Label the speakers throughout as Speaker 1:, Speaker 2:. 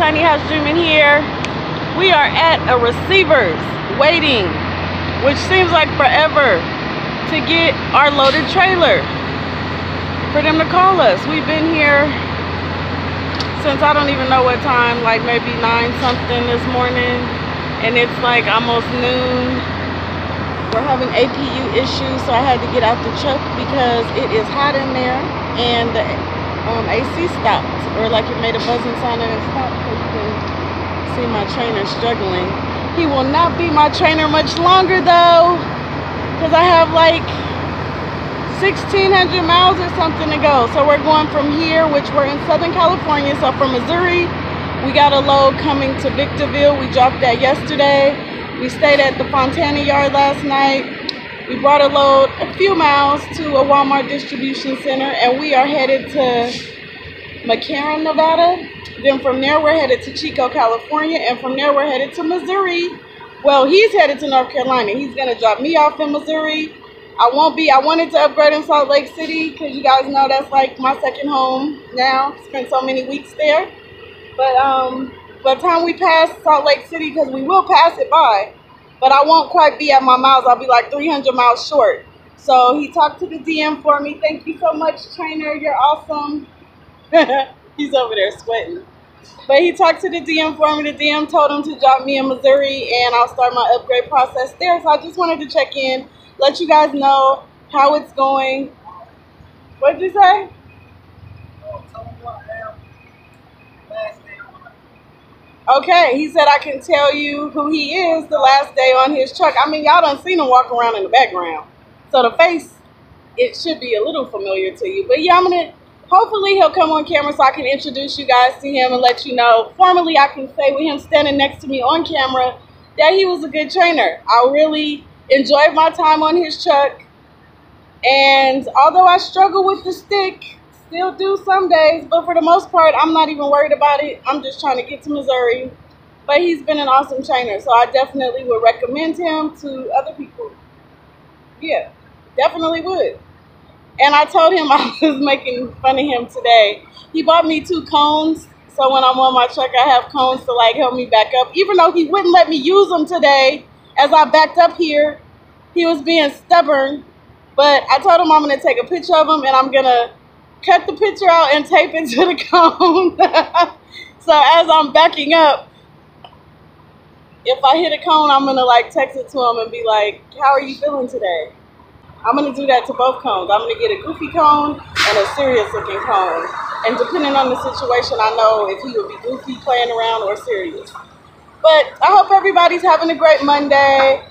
Speaker 1: TinyHouseDreaming here. We are at a receiver's waiting, which seems like forever, to get our loaded trailer for them to call us. We've been here since I don't even know what time, like maybe 9 something this morning, and it's like almost noon. We're having APU issues, so I had to get out the truck because it is hot in there, and the AC stopped, or like it made a buzzing sound and it stopped, so you can see my trainer struggling. He will not be my trainer much longer though, because I have like 1,600 miles or something to go. So we're going from here, which we're in Southern California, so from Missouri, we got a load coming to Victorville. We dropped that yesterday. We stayed at the Fontana Yard last night. We brought a load a few miles to a Walmart distribution center, and we are headed to McCarran, Nevada. Then from there, we're headed to Chico, California, and from there, we're headed to Missouri. Well, he's headed to North Carolina. He's going to drop me off in Missouri. I wanted to upgrade in Salt Lake City because you guys know that's like my second home now. Spent so many weeks there. But by the time we pass Salt Lake City, because we will pass it by, but I won't quite be at my miles. I'll be like 300 miles short. So he talked to the DM for me. Thank you so much, trainer. You're awesome. He's over there sweating. But he talked to the DM for me. The DM told him to drop me in Missouri, and I'll start my upgrade process there. So I just wanted to check in, let you guys know how it's going. What did you say? Okay, he said I can tell you who he is the last day on his truck. I mean, y'all done seen him walk around in the background. So the face, it should be a little familiar to you. But yeah, hopefully he'll come on camera so I can introduce you guys to him and let you know. Formally, I can say with him standing next to me on camera that he was a good trainer. I really enjoyed my time on his truck. And although I struggle with the stick, still do some days, but for the most part, I'm not even worried about it. I'm just trying to get to Missouri. But he's been an awesome trainer, so I definitely would recommend him to other people. Yeah, definitely would. And I told him I was making fun of him today. He bought me 2 cones, so when I'm on my truck, I have cones to like help me back up. Even though he wouldn't let me use them today, as I backed up here, he was being stubborn. But I told him I'm going to take a picture of him, and I'm going to cut the picture out and tape it to the cone. So as I'm backing up, if I hit a cone, I'm going to like text it to him and be like, how are you feeling today? I'm going to do that to both cones. I'm going to get a goofy cone and a serious looking cone. And depending on the situation, I know if he would be goofy playing around or serious. But I hope everybody's having a great Monday.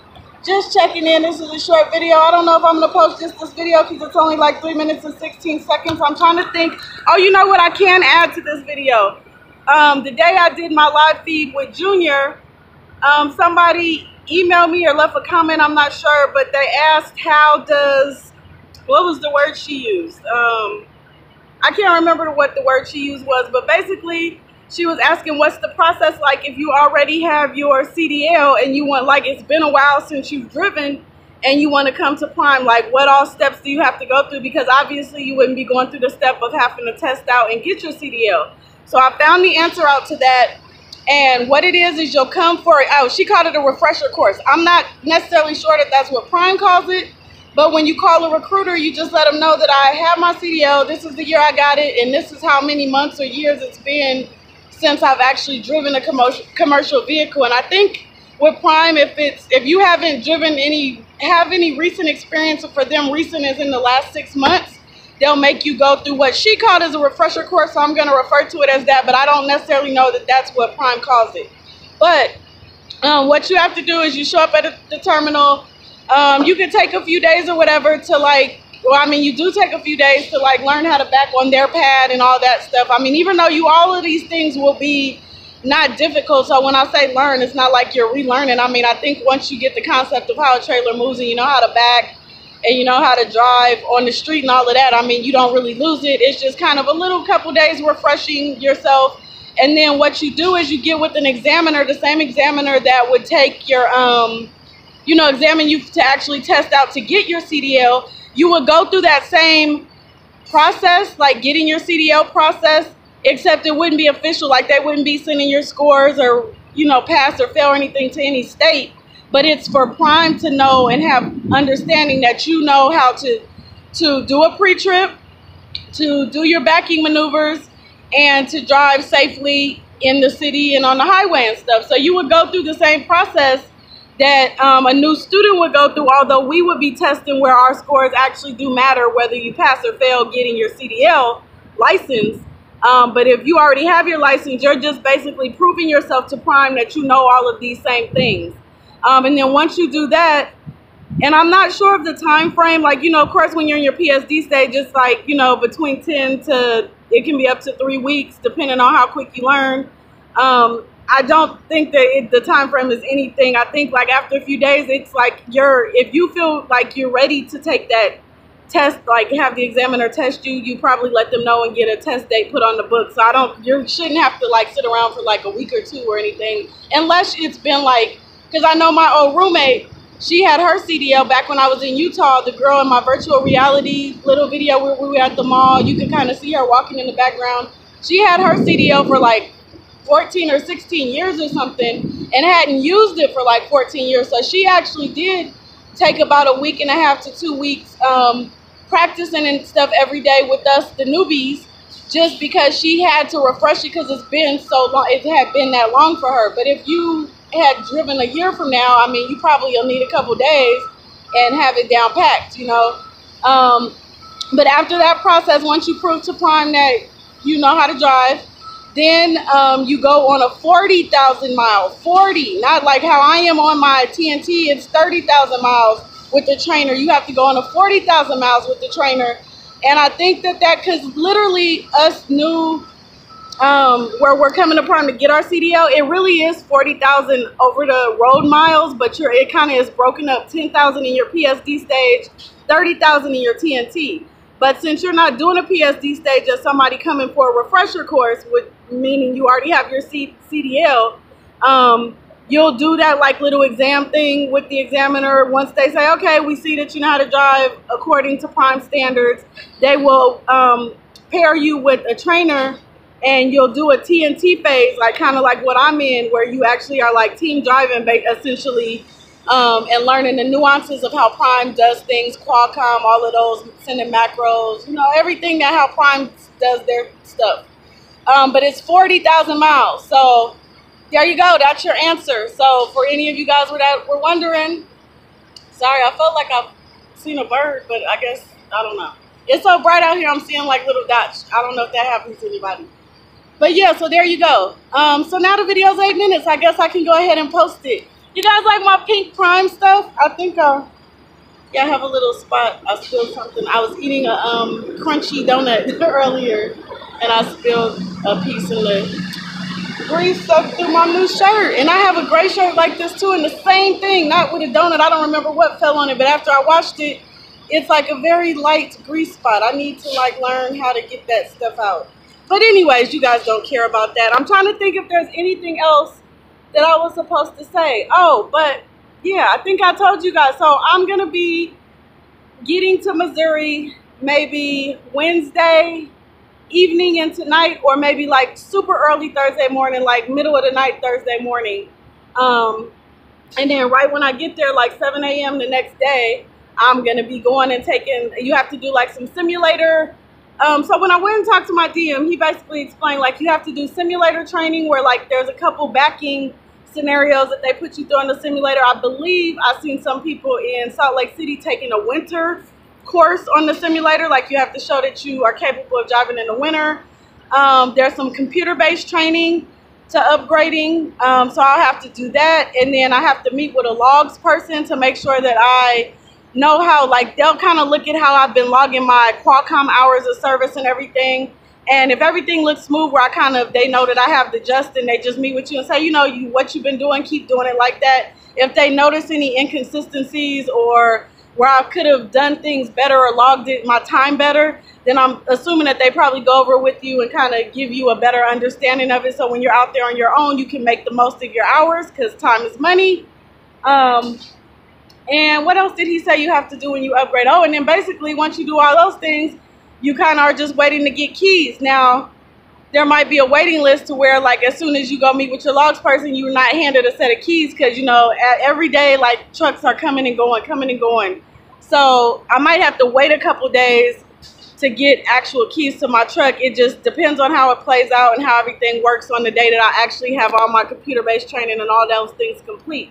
Speaker 1: Just checking in. This is a short video. I don't know if I'm going to post this video because it's only like 3 minutes and 16 seconds. I'm trying to think. Oh, you know what I can add to this video? The day I did my live feed with Junior, somebody emailed me or left a comment, I'm not sure, but they asked what was the word she used? I can't remember what the word she used was, but basically she was asking what's the process like if you already have your CDL and you want, like, it's been a while since you've driven and you want to come to Prime, like what all steps do you have to go through? Because obviously you wouldn't be going through the step of having to test out and get your CDL. So I found the answer out to that. And what it is you'll come for, she called it a refresher course. I'm not necessarily sure that that's what Prime calls it, but when you call a recruiter, you just let them know that I have my CDL, this is the year I got it, and this is how many months or years it's been since I've actually driven a commercial vehicle. And I think with Prime, if you haven't driven have any recent experience, for them recent is in the last 6 months, they'll make you go through what she called as a refresher course, so I'm going to refer to it as that, but I don't necessarily know that that's what Prime calls it. But what you have to do is you show up at the terminal. You can take a few days or whatever to like, well, I mean, you do take a few days to like learn how to back on their pad and all that stuff. I mean, even though all of these things will be not difficult, so when I say learn, it's not like you're relearning. I mean, I think once you get the concept of how a trailer moves and you know how to back, and you know how to drive on the street and all of that, I mean, you don't really lose it. It's just kind of a little couple days refreshing yourself. And then what you do is you get with an examiner, the same examiner that would take your, examine you to actually test out to get your CDL. You would go through that same process, like getting your CDL process, except it wouldn't be official. Like they wouldn't be sending your scores or, you know, pass or fail or anything to any state. But it's for Prime to know and have understanding that you know how to do a pre-trip, to do your backing maneuvers, and to drive safely in the city and on the highway and stuff. So you would go through the same process that a new student would go through, although we would be testing where our scores actually do matter, whether you pass or fail getting your CDL license. But if you already have your license, you're just basically proving yourself to Prime that you know all of these same things. And then once you do that, and I'm not sure of the time frame, like, you know, of course, when you're in your PSD stage, it's like, you know, between 10 to, it can be up to 3 weeks, depending on how quick you learn. I don't think that the time frame is anything. I think like after a few days, it's like if you feel like you're ready to take that test, like have the examiner test you, you probably let them know and get a test date put on the book. So you shouldn't have to like sit around for like a week or two or anything, unless it's been like, because I know my old roommate, she had her CDL back when I was in Utah. The girl in my virtual reality little video where we were at the mall, you could kind of see her walking in the background. She had her CDL for like 14 or 16 years or something and hadn't used it for like 14 years. So she actually did take about a week and a half to 2 weeks practicing and stuff every day with us, the newbies, just because she had to refresh it because it's been so long. It had been that long for her. But if you had driven a year from now, I mean, you probably will need a couple days and have it down packed, you know. But after that process, once you prove to Prime that you know how to drive, then you go on a 40,000 mile, 40, not like how I am on my TNT, it's 30,000 miles with the trainer. You have to go on a 40,000 miles with the trainer. And I think that because literally us new, where we're coming to Prime to get our CDL, it really is 40,000 over the road miles, but it kind of is broken up, 10,000 in your PSD stage, 30,000 in your TNT. But since you're not doing a PSD stage as somebody coming for a refresher course, meaning you already have your CDL, you'll do that like little exam thing with the examiner. Once they say, okay, we see that you know how to drive according to Prime standards, they will pair you with a trainer and you'll do a TNT phase, like kind of like what I'm in, where you actually are like team driving essentially, and learning the nuances of how Prime does things, Qualcomm, all of those, sending macros, you know, everything that how Prime does their stuff. But it's 40,000 miles. So there you go. That's your answer. So for any of you guys that were wondering, sorry, I felt like I've seen a bird, but I guess, I don't know. It's so bright out here, I'm seeing like little dots. I don't know if that happens to anybody. But yeah, so there you go. So now the video's 8 minutes. I guess I can go ahead and post it. You guys like my pink Prime stuff? I think yeah, I have a little spot. I spilled something. I was eating a crunchy donut earlier, and I spilled a piece in the grease stuck through my new shirt. And I have a gray shirt like this too, and the same thing, not with a donut. I don't remember what fell on it, but after I washed it, it's like a very light grease spot. I need to like learn how to get that stuff out. But anyways, you guys don't care about that. I'm trying to think if there's anything else that I was supposed to say. Oh, but yeah, I think I told you guys. So I'm going to be getting to Missouri maybe Wednesday evening and tonight, or maybe like super early Thursday morning, like middle of the night Thursday morning. And then right when I get there, like 7 a.m. the next day, I'm going to be going and taking, you have to do like some simulator. So when I went and talked to my DM, he basically explained like you have to do simulator training where like there's a couple backing scenarios that they put you through in the simulator. I believe I've seen some people in Salt Lake City taking a winter course on the simulator. Like you have to show that you are capable of driving in the winter. There's some computer-based training to upgrading. So I'll have to do that. And then I have to meet with a logs person to make sure that I know how, like they'll kind of look at how I've been logging my Qualcomm hours of service and everything. And if everything looks smooth where they know that I have the just, and they just meet with you and say, you know, what you've been doing, keep doing it like that. If they notice any inconsistencies or where I could have done things better or logged my time better, then I'm assuming that they probably go over with you and kind of give you a better understanding of it. So when you're out there on your own, you can make the most of your hours because time is money. And what else did he say you have to do when you upgrade? Oh, and then basically once you do all those things, you kind of are just waiting to get keys. Now, there might be a waiting list to where, like, as soon as you go meet with your logs person, you're not handed a set of keys, because, you know, every day, like, trucks are coming and going. So I might have to wait a couple days to get actual keys to my truck. It just depends on how it plays out and how everything works on the day that I actually have all my computer-based training and all those things complete.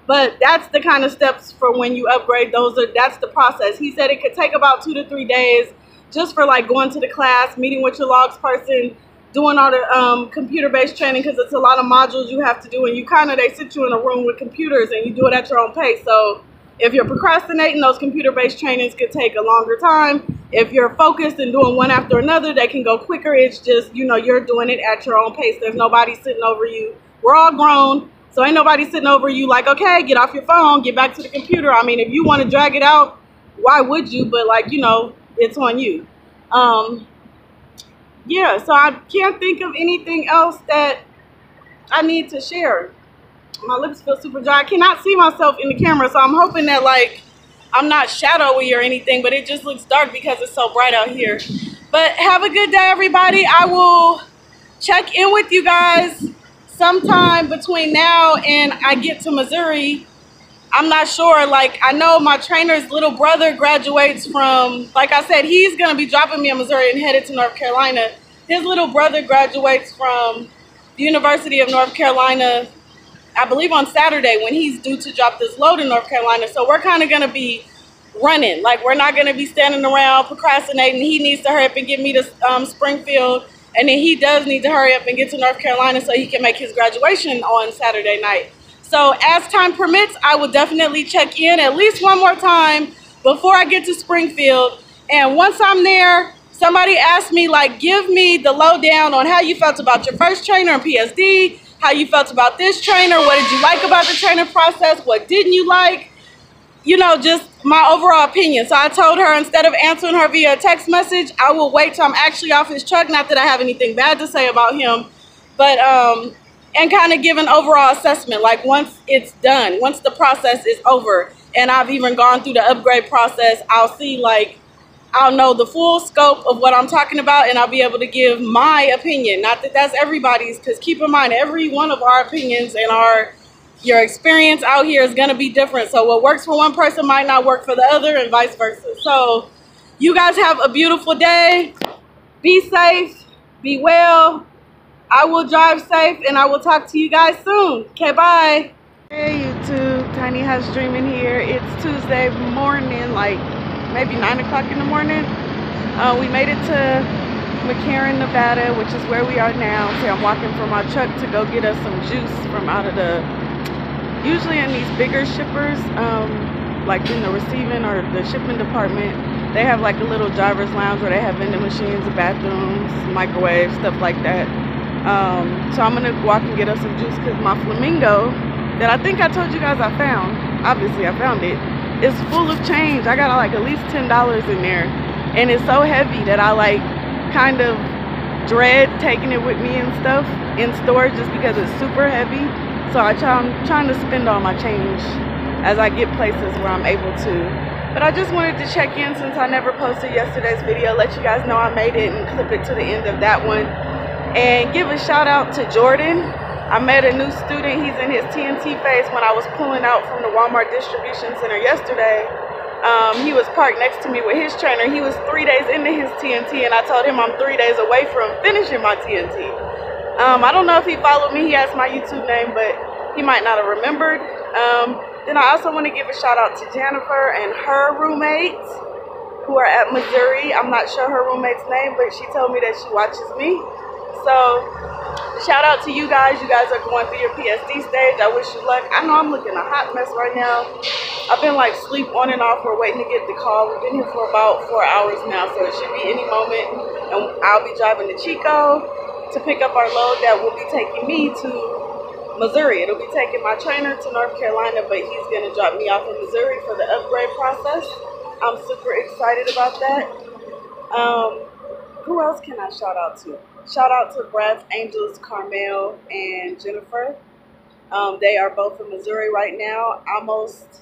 Speaker 1: But that's the kind of steps for when you upgrade. That's the process. He said it could take about 2 to 3 days just for, like, going to the class, meeting with your logs person, doing all the computer-based training, because it's a lot of modules you have to do, and they sit you in a room with computers and you do it at your own pace. So if you're procrastinating, those computer-based trainings could take a longer time. If you're focused and doing one after another, they can go quicker. It's just, you know, you're doing it at your own pace. There's nobody sitting over you. We're all grown, so ain't nobody sitting over you like, okay, get off your phone, get back to the computer. I mean, if you want to drag it out, why would you? But, like, you know, it's on you. Yeah, so I can't think of anything else that I need to share. My lips feel super dry. I cannot see myself in the camera, so I'm hoping that, like, I'm not shadowy or anything, but it just looks dark because it's so bright out here. But have a good day, everybody. I will check in with you guys sometime between now and I get to Missouri. I'm not sure. Like, I know my trainer's little brother graduates from, like I said, he's going to be dropping me in Missouri and headed to North Carolina. His little brother graduates from the University of North Carolina, I believe on Saturday, when he's due to drop this load in North Carolina. So we're kind of going to be running. Like, we're not going to be standing around procrastinating. He needs to hurry up and get me to Springfield. And then he does need to hurry up and get to North Carolina so he can make his graduation on Saturday night. So as time permits, I will definitely check in at least one more time before I get to Springfield. And once I'm there, somebody asked me, like, give me the lowdown on how you felt about your first trainer in PSD, how you felt about this trainer, what did you like about the training process, what didn't you like, you know, just my overall opinion. So I told her, instead of answering her via text message, I will wait till I'm actually off his truck. Not that I have anything bad to say about him, but and kind of give an overall assessment, like, once it's done, once the process is over and I've even gone through the upgrade process, I'll see, like, I'll know the full scope of what I'm talking about, and I'll be able to give my opinion. Not that that's everybody's, because keep in mind, every one of our opinions and your experience out here is going to be different. So what works for one person might not work for the other, and vice versa. So you guys have a beautiful day. Be safe. Be well. I will drive safe, and I will talk to you guys soon. Okay, bye. Hey, YouTube. TinyHouseDreaming here. It's Tuesday morning, like maybe 9 o'clock in the morning. We made it to McCarran, Nevada, which is where we are now. See, I'm walking from my truck to go get us some juice from out of the, usually in these bigger shippers, like in the receiving or the shipping department, they have like a little driver's lounge where they have vending machines, bathrooms, microwaves, stuff like that. So I'm gonna walk and get us some juice, because my flamingo that I think I told you guys I found, obviously I found it, is full of change. I got like at least $10 in there, and it's so heavy that I like kind of dread taking it with me and stuff in storage, just because it's super heavy. So I'm trying to spend all my change as I get places where I'm able to. But I just wanted to check in, since I never posted yesterday's video, let you guys know I made it and clip it to the end of that one. And give a shout out to Jordan. I met a new student. He's in his TNT phase. When I was pulling out from the Walmart distribution center yesterday, he was parked next to me with his trainer. He was 3 days into his TNT, and I told him I'm 3 days away from finishing my TNT. I don't know if he followed me. He asked my YouTube name, but he might not have remembered. Then I also want to give a shout out to Jennifer and her roommates who are at Missouri. I'm not sure her roommate's name, but she told me that she watches me. So shout out to you guys. You guys are going through your PSD stage. I wish you luck. I know I'm looking a hot mess right now. I've been like sleep on and off. We're waiting to get the call. We've been here for about 4 hours now, so it should be any moment. And I'll be driving to Chico to pick up our load that will be taking me to Missouri. It'll be taking my trainer to North Carolina, but he's going to drop me off in Missouri for the upgrade process. I'm super excited about that. Who else can I shout out to? Shout out to Brad's Angels, Carmel, and Jennifer. They are both in Missouri right now, almost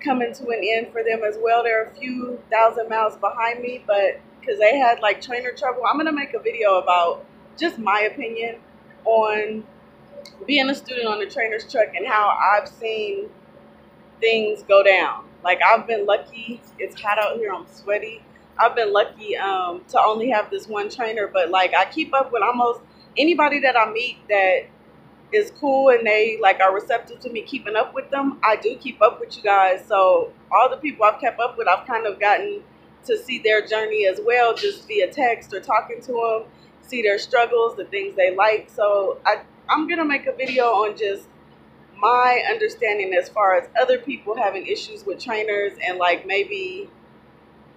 Speaker 1: coming to an end for them as well. They're a few thousand miles behind me, but because they had like trainer trouble. I'm going to make a video about just my opinion on being a student on the trainer's truck and how I've seen things go down. Like, I've been lucky. It's hot out here. I'm sweaty. I've been lucky to only have this one trainer, but like I keep up with almost anybody that I meet that is cool and they like are receptive to me keeping up with them. I do keep up with you guys. So all the people I've kept up with, I've kind of gotten to see their journey as well, just via text or talking to them, see their struggles, the things they like. So I'm gonna make a video on just my understanding as far as other people having issues with trainers and like maybe,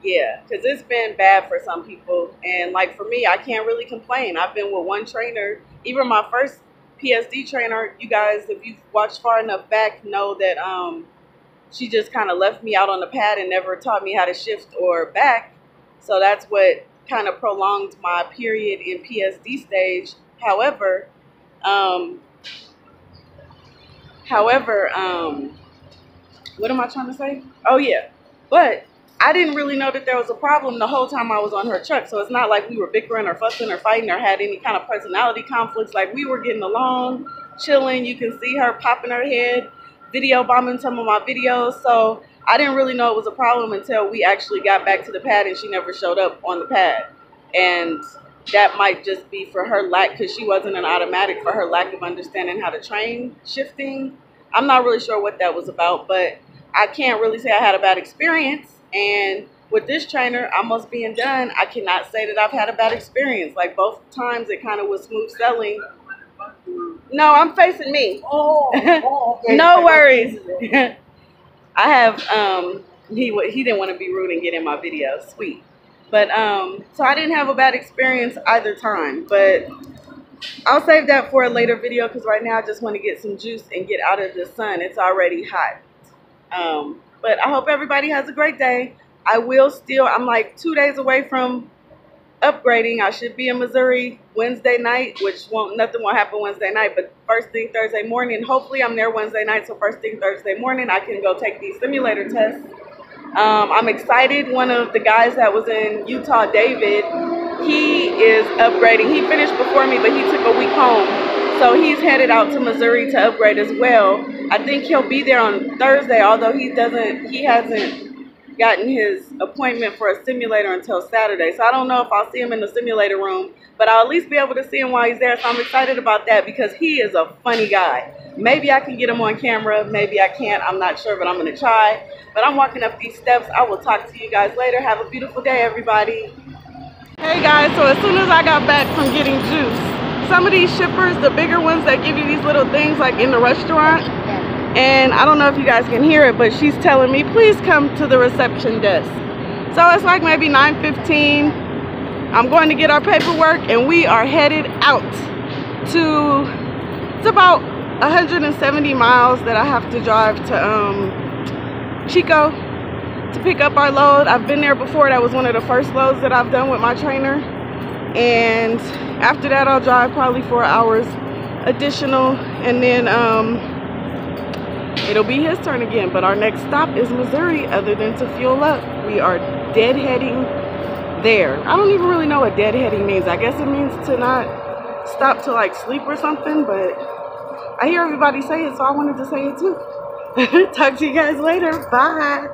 Speaker 1: yeah, because it's been bad for some people. And like for me, I can't really complain. I've been with one trainer. Even my first PSD trainer, you guys, if you've watched far enough back, know that she just kind of left me out on the pad and never taught me how to shift or back. So that's what kind of prolonged my period in PSD stage. However, what am I trying to say? Oh yeah, but I didn't really know that there was a problem the whole time I was on her truck. So it's not like we were bickering or fussing or fighting or had any kind of personality conflicts. Like, we were getting along, chilling. You can see her popping her head, video bombing some of my videos. So I didn't really know it was a problem until we actually got back to the pad and she never showed up on the pad. And that might just be for her lack, because she wasn't an automatic, for her lack of understanding how to train shifting. I'm not really sure what that was about, but I can't really say I had a bad experience. And with this trainer, almost being done, I cannot say that I've had a bad experience. Like, both times it kind of was smooth sailing. No, I'm facing me. Oh, okay. No worries. I have, he didn't want to be rude and get in my video. Sweet. But, so I didn't have a bad experience either time. But I'll save that for a later video, because right now I just want to get some juice and get out of the sun. It's already hot. But I hope everybody has a great day. I will still, I'm like 2 days away from upgrading. I should be in Missouri Wednesday night, which nothing will happen Wednesday night, but first thing Thursday morning. Hopefully I'm there Wednesday night, so first thing Thursday morning I can go take these simulator tests. I'm excited. One of the guys that was in Utah, David, he is upgrading. He finished before me, but he took a week home. So he's headed out to Missouri to upgrade as well. I think he'll be there on Thursday, although he hasn't gotten his appointment for a simulator until Saturday. So I don't know if I'll see him in the simulator room, but I'll at least be able to see him while he's there. So I'm excited about that, because he is a funny guy. Maybe I can get him on camera. Maybe I can't. I'm not sure, but I'm going to try. But I'm walking up these steps. I will talk to you guys later. Have a beautiful day, everybody. Hey guys, so as soon as I got back from getting juice, some of these shippers, the bigger ones that give you these little things like in the restaurant, and I don't know if you guys can hear it, but she's telling me, please come to the reception desk. So it's like maybe 9:15. I'm going to get our paperwork and we are headed out to, it's about 170 miles that I have to drive to Chico to pick up our load. I've been there before. That was one of the first loads that I've done with my trainer. And after that, I'll drive probably 4 hours additional, and then it'll be his turn again. But our next stop is Missouri, other than to fuel up. We are deadheading there. I don't even really know what deadheading means. I guess it means to not stop to like sleep or something, but I hear everybody say it, so I wanted to say it too. Talk to you guys later. Bye.